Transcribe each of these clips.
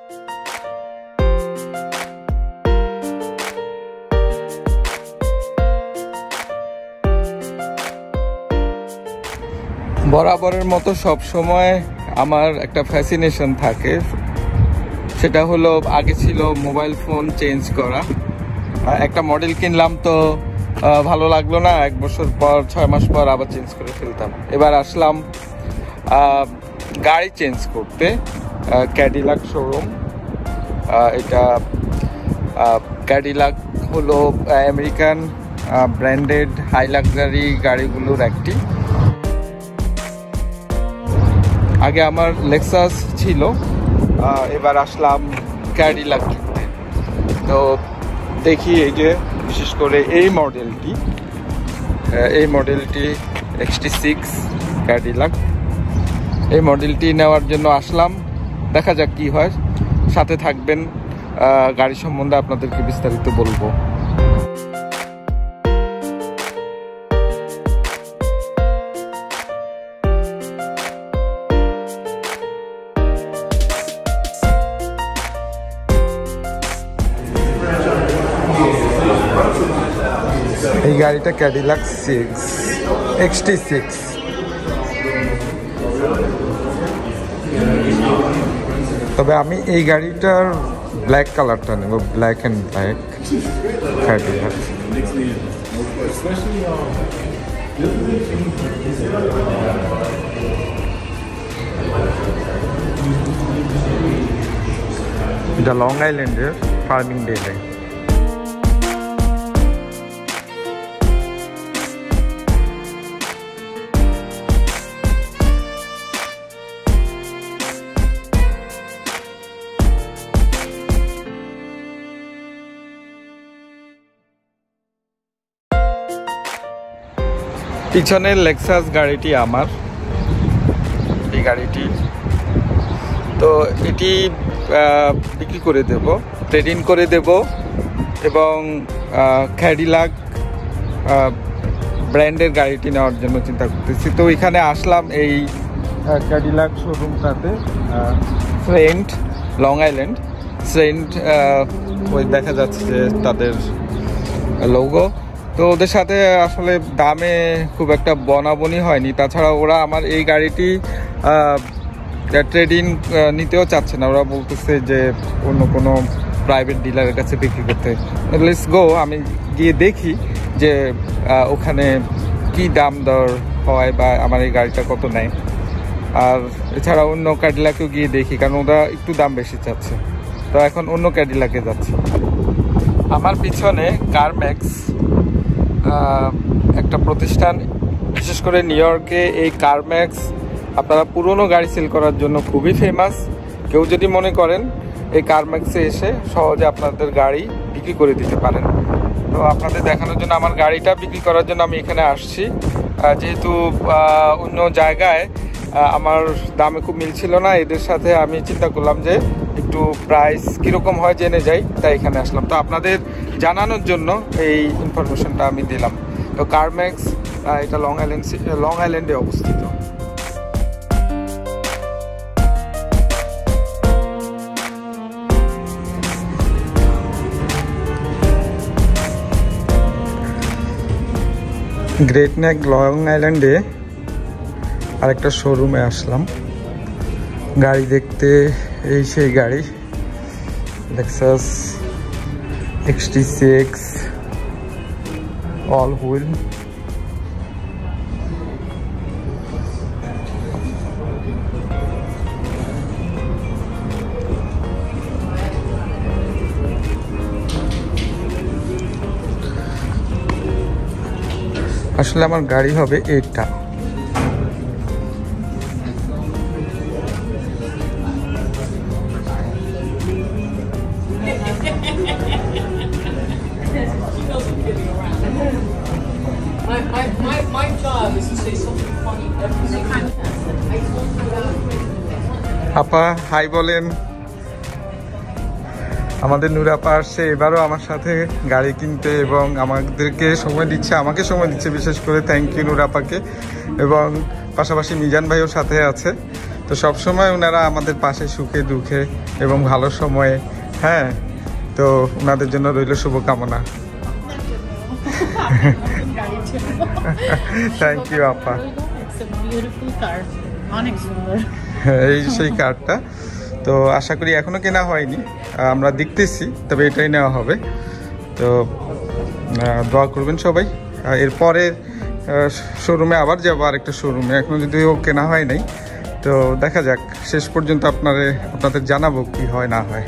বরাবরের মতো সব সময় আমার একটা ফ্যাসিনেশন থাকে, সেটা হলো আগে ছিল মোবাইল ফোন চেঞ্জ করা। একটা মডেল কিনলাম তো ভালো লাগলো না, 1 বছর পর 6 মাস পর আবার চেঞ্জ করে ফেলতাম। এবার আসলাম গাড়ি চেঞ্জ করতে ক্যাডিলাক শোরুম। এটা ক্যাডিলাক হলো আমেরিকান ব্র্যান্ডেড হাই লাক্সারি গাড়িগুলোর একটি। আগে আমার লেক্সাস ছিল, এবার আসলাম ক্যাডিলাক কিনতে। তো দেখি এই যে বিশেষ করে এই মডেলটি XT6 ক্যাডিলাক, এই মডেলটি নেওয়ার জন্য আসলাম। দেখা যাক কি হয়, সাথে থাকবেন, গাড়ি সম্বন্ধে আপনাদেরকে বিস্তারিত বলবো। এই গাড়িটা ক্যাডিলাক XT6। তবে আমি এই গাড়িটার ব্ল্যাক কালারটা নেব, ব্ল্যাক অ্যান্ড ব্ল্যাক ক্যাডিলাক। এটা লং আইল্যান্ডের ফার্মিং ডেলে। পিছনের লেক্সাস গাড়িটি আমার, এই গাড়িটি। তো এটি বিক্রি করে দেব, ট্রেড ইন করে দেব, এবং ক্যাডিলাক ব্র্যান্ডের গাড়িটি নেওয়ার জন্য চিন্তা করতেছি। তো এখানে আসলাম এই ক্যাডিলাক শোরুমটাতে, ফ্রেন্ড লং আইল্যান্ড ফ্রেন্ড, ওই দেখা যাচ্ছে যে তাদের লোগো। তো ওদের সাথে আসলে দামে খুব একটা বনাবনি হয়নি। তাছাড়া ওরা আমার এই গাড়িটি ট্রেড ইন নিতেও চাচ্ছে না, ওরা বলতেছে যে অন্য কোনো প্রাইভেট ডিলারের কাছে বিক্রি করতে। লেটস গো, আমি গিয়ে দেখি যে ওখানে কি দাম দর হয় বা আমার এই গাড়িটা কত নেয়। আর এছাড়া অন্য ক্যাডিলাকেও গিয়ে দেখি, কারণ ওরা একটু দাম বেশি চাচ্ছে। তো এখন অন্য ক্যাডিলাকে যাচ্ছি। আমার পিছনে কারম্যাক্স একটা প্রতিষ্ঠান, বিশেষ করে নিউ ইয়র্কে এই কারম্যাক্স আপনারা পুরনো গাড়ি সেল করার জন্য খুবই ফেমাস। কেউ যদি মনে করেন এই কারম্যাক্সে এসে সহজে আপনাদের গাড়ি বিক্রি করে দিতে পারেন। তো আপনাদের দেখানোর জন্য, আমার গাড়িটা বিক্রি করার জন্য আমি এখানে আসছি। যেহেতু অন্য জায়গায় আমার দামে খুব মিলছিল না এদের সাথে, আমি চিন্তা করলাম যে একটু প্রাইস কীরকম হয় জেনে যাই, তাই এখানে আসলাম। তো আপনাদের জানানোর জন্য এই ইনফরমেশনটা আমি দিলাম। তো কারম্যাক্স এটা লং আইল্যান্ডে অবস্থিত। গ্রেট নেক লং আইল্যান্ডে আরেকটা শোরুমে আসলাম গাড়ি দেখতে। এই সেই গাড়ি লেক্সাস XT6 অল হুইল। আসলে আমার গাড়ি হবে এটা। My job is to say something funny every single time. আপা হাই বলেন। আমাদের নুরাপা আসছে এবারও আমার সাথে গাড়ি কিনতে এবং আমাদেরকে সময় দিচ্ছে, আমাকে সময় দিচ্ছে বিশেষ করে। থ্যাংক ইউ নুরাপাকে। এবং পাশাপাশি মিজান ভাইও সাথে আছে। তো সবসময় ওনারা আমাদের পাশে সুখে দুঃখে এবং ভালো সময়ে। হ্যাঁ, তো ওনাদের জন্য রইল শুভকামনা। থ্যাংক ইউ আপা। এই সেই কারটা তো আশা করি এখনো কেনা হয়নি, আমরা দেখতেছি, তবে এটাই নেওয়া হবে। তো দোয়া করবেন সবাই। এরপরে শোরুমে আবার যাবো, আরেকটা শোরুমে, এখনো যদিও কেনা হয় নাই। তো দেখা যাক, শেষ পর্যন্ত আপনাদের জানাবো কি হয় না হয়।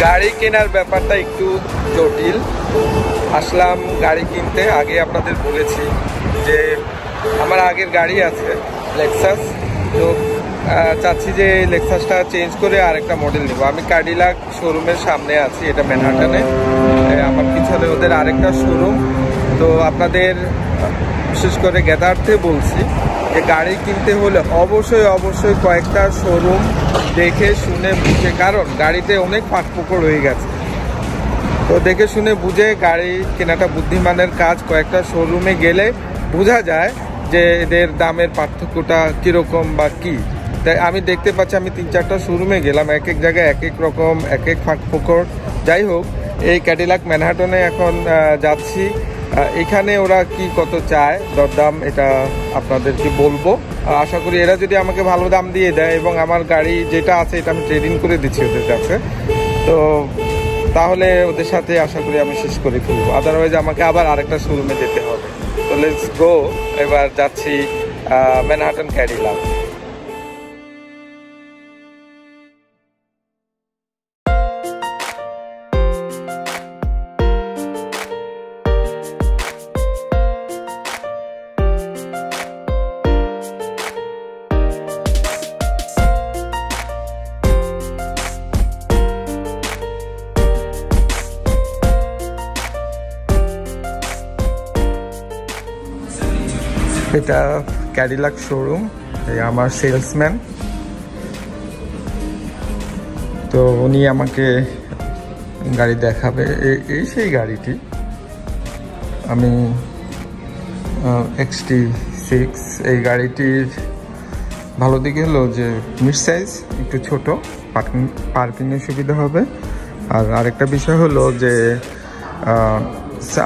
গাড়ি কেনার ব্যাপারটা একটু জটিল। আসলাম গাড়ি কিনতে, আগে আপনাদের বলেছি যে আমার আগের গাড়ি আছে লেক্সাস, তো চাচ্ছি যে লেক্সাসটা চেঞ্জ করে আরেকটা মডেল নেব। আমি ক্যাডিলাক শোরুমের সামনে আছি, এটা ম্যানহাটনে, আমার পিছনে ওদের আরেকটা শোরুম। তো আপনাদের বিশেষ করে জ্ঞাতার্থে বলছি যে গাড়ি কিনতে হলে অবশ্যই কয়েকটা শোরুম দেখে শুনে বুঝে, কারণ গাড়িতে অনেক ফাঁকফোকর হয়ে গেছে। তো দেখে শুনে বুঝে গাড়ি কেনাটা বুদ্ধিমানের কাজ। কয়েকটা শোরুমে গেলে বোঝা যায় যে এদের দামের পার্থক্যটা কীরকম বা কী। তাই আমি দেখতে পাচ্ছি, আমি 3-4টা শোরুমে গেলাম, এক এক জায়গায় এক এক রকম, এক এক ফাঁকফোকর। যাই হোক, এই ক্যাডিলাক ম্যানহাটনে এখন যাচ্ছি। এখানে ওরা কি কত চায় দরদাম, এটা আপনাদেরকে বলবো। আশা করি এরা যদি আমাকে ভালো দাম দিয়ে দেয়, এবং আমার গাড়ি যেটা আছে এটা আমি ট্রেডিং করে দিচ্ছি ওদের কাছে, তো তাহলে ওদের সাথে আশা করি আমি শেষ করে ফেলবো। আদারওয়াইজ আমাকে আবার আরেকটা শোরুমে যেতে হবে। তো লেটস গো, এবার যাচ্ছি ম্যানহাটন ক্যাডিলাক। এটা ক্যাডিলাক শোরুম, এই আমার সেলসম্যান। তো উনি আমাকে গাড়ি দেখাবে, এই সেই গাড়িটি। আমি XT6, এই গাড়িটির ভালো দিক হলো যে মিড সাইজ, একটু ছোট, পার্কিংয়ের সুবিধা হবে। আর আরেকটা বিষয় হলো যে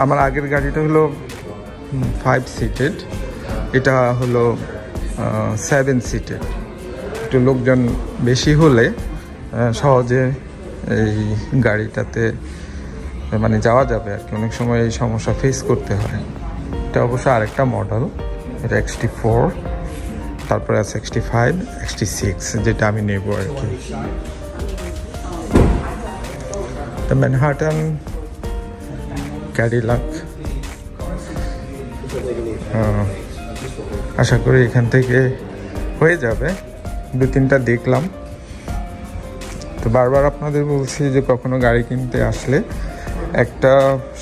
আমার আগের গাড়িটা হলো 5 সিটেড, এটা হলো 7 সিটের। একটু লোকজন বেশি হলে সহজে এই গাড়িটাতে মানে যাওয়া যাবে আর কি, অনেক সময় এই সমস্যা ফেস করতে হয়। এটা অবশ্য আরেকটা মডেল, এটা XT4, তারপরে আছে XT5, XT6, যেটা আমি নেব আর কি। তো ম্যানহাটন ক্যাডিলাক, আশা করি এখান থেকে হয়ে যাবে। 2-3টা দেখলাম। তো বারবার আপনাদের বলছি যে কখনো গাড়ি কিনতে আসলে একটা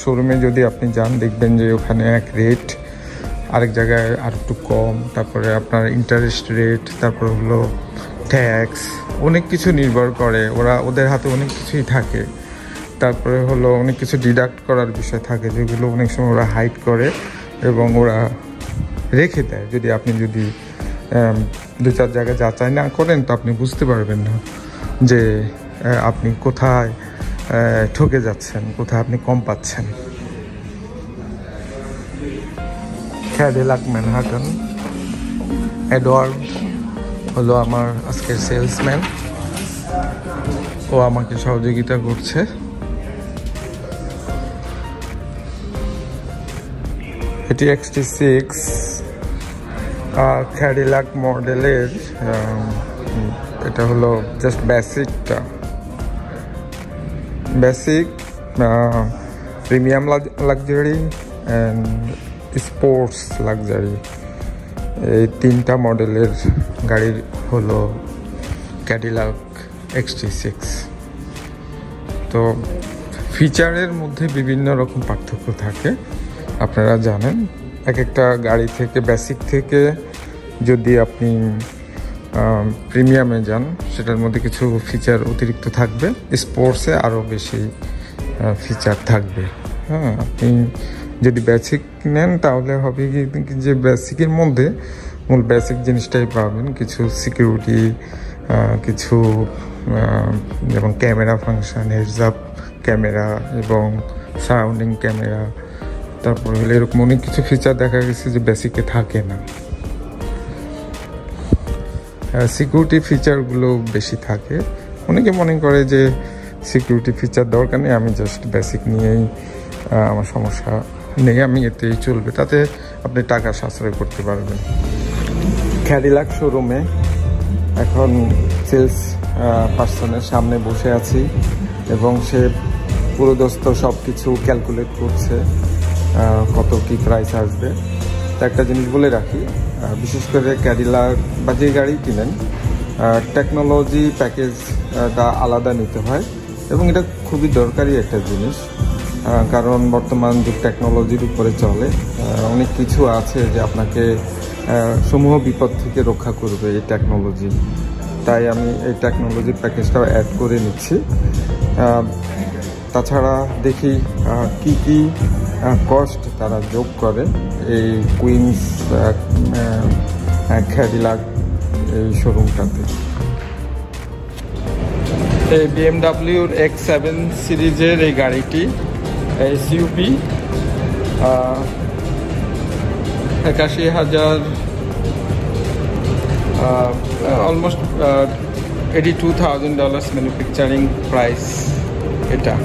শোরুমে যদি আপনি যান, দেখবেন যে ওখানে এক রেট, আরেক জায়গায় আর একটু কম, তারপরে আপনার ইন্টারেস্ট রেট, তারপর হলো ট্যাক্স, অনেক কিছু নির্ভর করে। ওদের হাতে অনেক কিছুই থাকে। তারপরে হলো অনেক কিছু ডিডাক্ট করার বিষয় থাকে, যেগুলো অনেক সময় ওরা হাইড করে এবং ওরা রেখে দেয়। আপনি 2-4 জায়গায় যাচাই না করেন, তো আপনি বুঝতে পারবেন না যে আপনি কোথায় ঠকে যাচ্ছেন, কোথায় আপনি কম পাচ্ছেন। Cadillac Manhattan. এডওয়ার্ড হলো আমার আজকের সেলসম্যান, ও আমাকে সহযোগিতা করছে। এটি XT6 ক্যাডিলাক মডেলের, এটা হলো জাস্ট বেসিকটা, basic premium luxury and sports luxury, এই 3টা মডেলের গাড়ি হলো ক্যাডিলাক XT6। তো ফিচারের মধ্যে বিভিন্ন রকম পার্থক্য থাকে, আপনারা জানেন। এক একটা গাড়ি থেকে, বেসিক থেকে যদি আপনি প্রিমিয়ামে যান, সেটার মধ্যে কিছু ফিচার অতিরিক্ত থাকবে, স্পোর্টসে আরও বেশি ফিচার থাকবে। হ্যাঁ, আপনি যদি বেসিক নেন তাহলে হবে কি যে বেসিকের মধ্যে মূল বেসিক জিনিসটাই পাবেন, কিছু সিকিউরিটি, কিছু যেমন camera function, heads up camera এবং সারাউন্ডিং ক্যামেরা, তারপর হলে এরকম অনেক কিছু ফিচার দেখা গেছে যে বেসিকে থাকে না। সিকিউরিটি ফিচারগুলো বেশি থাকে। অনেকে মনে করে যে সিকিউরিটি ফিচার দরকার নেই, আমি জাস্ট বেসিক নিয়েই আমার সমস্যা নেই, আমি এতেই চলবে, তাতে আপনি টাকা সাশ্রয় করতে পারবেন। ক্যাডিলাক শোরুমে এখন সেলস পার্সনের সামনে বসে আছি এবং সে পুরোদস্ত সব কিছু ক্যালকুলেট করছে কত কি প্রাইস আসবে। তো একটা জিনিস বলে রাখি, বিশেষ করে ক্যাডিলাক বা যে গাড়ি কিনেন, টেকনোলজি প্যাকেজটা আলাদা নিতে হয় এবং এটা খুবই দরকারি একটা জিনিস, কারণ বর্তমান যুগ টেকনোলজির উপরে চলে। অনেক কিছু আছে যে আপনাকে সমূহ বিপদ থেকে রক্ষা করবে এই টেকনোলজি, তাই আমি এই টেকনোলজির প্যাকেজটাও অ্যাড করে নিচ্ছি। তাছাড়া দেখি কি কি কস্ট তারা যোগ করে এই কুইন্স ক্যাডিলাক এই শোরুমটাতে। এই BMWর X7 সিরিজের এই গাড়িটি SUV, 81,000, অলমোস্ট $82,000 ম্যানুফ্যাকচারিং প্রাইস এটা।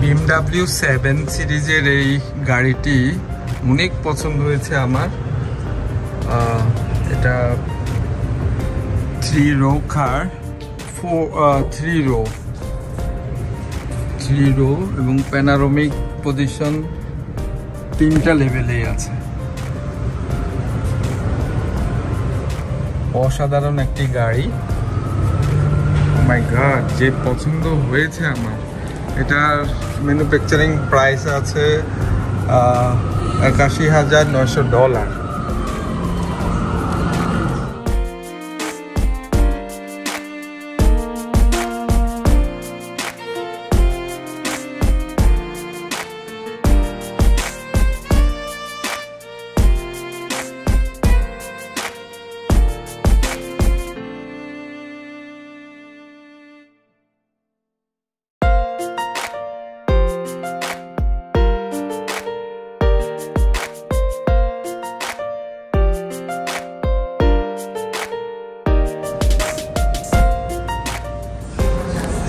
BMW 7 সিরিজের এই গাড়িটি অনেক পছন্দ হয়েছে আমার। এটা 3 রো কার, 3 রো এবং প্যানারোমিক পজিশন 3টা লেভেলেই আছে। অসাধারণ একটি গাড়ি। ও মাই গড, যে পছন্দ হয়েছে আমার। এটার ম্যানুফ্যাকচারিং প্রাইস আছে $81,900।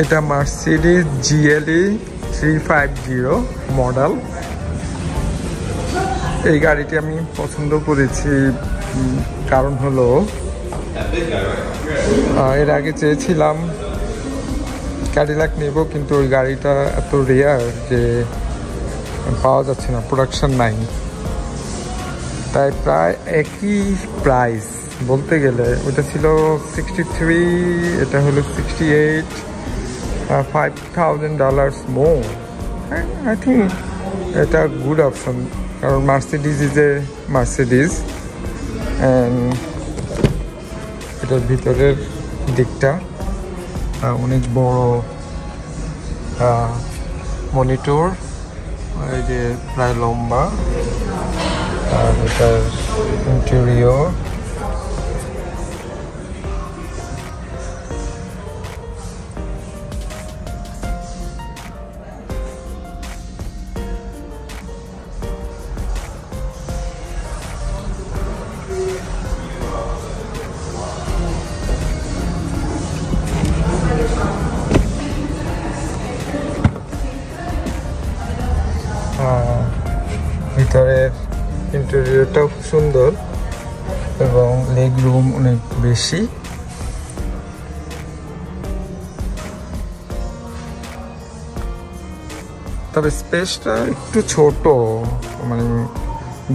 এটা মার্সিডিজ GLE 350 মডেল। এই গাড়িটি আমি পছন্দ করেছি, কারণ হলো এর আগে চেয়েছিলাম ক্যাডিলাক নেব, কিন্তু ওই গাড়িটা এত রেয়ার যে পাওয়া যাচ্ছে না, প্রোডাকশন নাই। তাই প্রায় একই প্রাইস বলতে গেলে, ওটা ছিল 63, এটা হলো 68, $5,000 more. I think এটা গুড অপশন, কারণ মার্সিডিজ ইজ এ মার্সিডিজ। এটার ভিতরের দিকটা অনেক বড় মনিটর, এই যে প্রায় লম্বা, আর এটার ইন্টেরিয়র ইন্টেরিয়রটাও খুব সুন্দর এবং লেগ রুম অনেক বেশি। তবে স্পেসটা একটু ছোট, মানে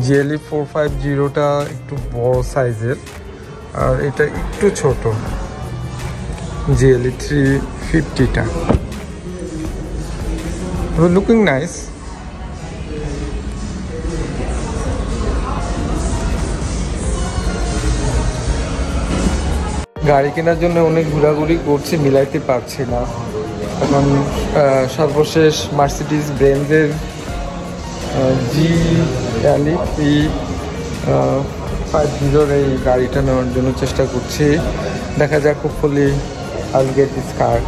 জিএলই 450টা একটু বড় সাইজের, আর এটা একটু ছোট জিএলই 350টা। Looking nice. গাড়ি কেনার জন্য অনেক ঘোরাঘুরি করছি, মিলাইতে পারছি না। এখন সর্বশেষ মার্সিডিজ বেঞ্জের জি ক্যালিক 350 এই গাড়িটা নেওয়ার জন্য চেষ্টা করছি। দেখা যাক, হোপফুলি আইল গেট দিস কার।